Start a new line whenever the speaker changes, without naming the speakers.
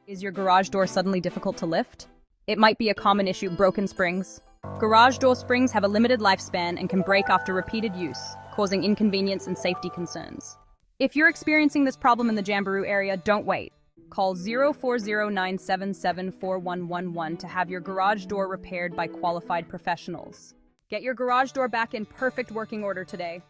Is your garage door suddenly difficult to lift? It might be a common issue, broken springs. Garage door springs have a limited lifespan and can break after repeated use, causing inconvenience and safety concerns. If you're experiencing this problem in the Jamberoo area, don't wait. Call 040-977-4111 to have your garage door repaired by qualified professionals. Get your garage door back in perfect working order today.